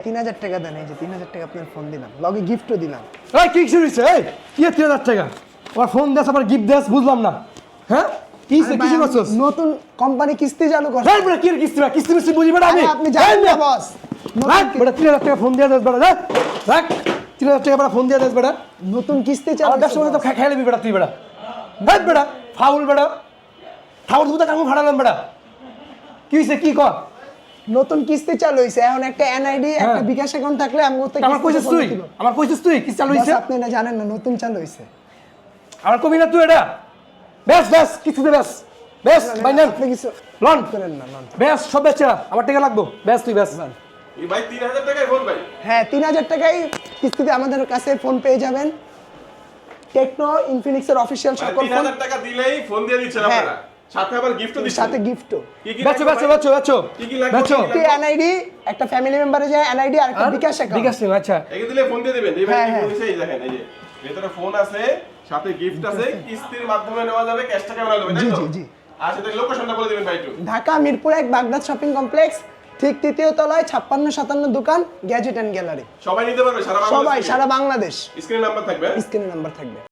3000 টাকা দেন, এই যে 3000 টাকা আপনার ফোন দিলাম, লগে গিফটও দিলাম। এই কি শুরু হইছে? এই কি 3000 টাকা আমার ফোন দেস আবার গিফট দেস, বুঝলাম না। হ্যাঁ কি কিছু করছস? নতুন কোম্পানি কিস্তি চালু করছে। এই বড় কি কিস্তি মিস্তি বুঝি বেটা আমি? আপনি জানেন না বস, রাখ বেটা 3000 টাকা ফোন দিয়া দেস বেটা, রাখ 3000 টাকা বেটা ফোন দিয়া দেস বেটা। নতুন কিস্তি চালু আমার ব্যবসা করে তো খেয়ে নিবি বেটা তুই বেটা। হ্যাঁ বেটা ফাউল বেটা, ঠাউর দুটা কামু ফাড়ালাম বেটা। কি হইছে কি কর? নতুন কিস্তি চালু হইছে, এখন একটা এনআইডি একটা বিকাশ অ্যাকাউন্ট থাকলে আমি ওতে আমার কইছিস তুই, আমার কইছিস তুই কি চালু হইছে? আপনি না জানেন না, নতুন চালু হইছে। আমার কবি না তুই এটা বেশ কিছু দে বেশ ভাই নেন আপনি কিছু লন করেন না, লন। বেশ সব বেচা আমার টাকা লাগবো, বেশ তুই বেশ। এই ভাই 3000 টাকায় ফোন ভাই। হ্যাঁ 3000 টাকায় কিস্তিতে আমাদের কাছে ফোন পেয়ে যাবেন। টেকনো ইনফিনিক্সের অফিশিয়াল সকল ফোন 3000 টাকা দিলেই ফোন দিয়ে দিচ্ছেন আপনারা, সাথে আবার গিফটও দিচ্ছেন। সাথে গিফটও। কি কি বেচো লাগবে বেচো ভাই? বেচো বেচো কি কি লাগবে? বেচো একটা এনআইডি, একটা ফ্যামিলি মেম্বারে যায় এনআইডি আর একটা বিকাশ অ্যাকাউন্ট। বিকাশ আচ্ছা একে দিলে ফোন দিয়ে দিবেন। এই ভাই হ্যাঁ, কি হ্যাঁ। বলেছে এই দেখেন, এই যে ভেতরে ফোন আছে, সাথে গিফট আছে, কিস্তির মাধ্যমে নেওয়া যাবে, ক্যাশ টাকা নেওয়া যাবে, তাই তো? জি, জি। আর সেটা লোকেশনটা বলে দিবেন ভাই একটু। Dhaka Mirpur 1 Baghdad shopping complex, ঠিক তৃতীয় তলায় 56-57 দোকান, গ্যাজেট এন্ড গ্যালারি। সবাই নিতে পারবে সারা বাংলাদেশ? সবাই সারা বাংলাদেশ। স্ক্রিনে নাম্বার থাকবে। স্ক্রিনে নাম্বার থাকবে।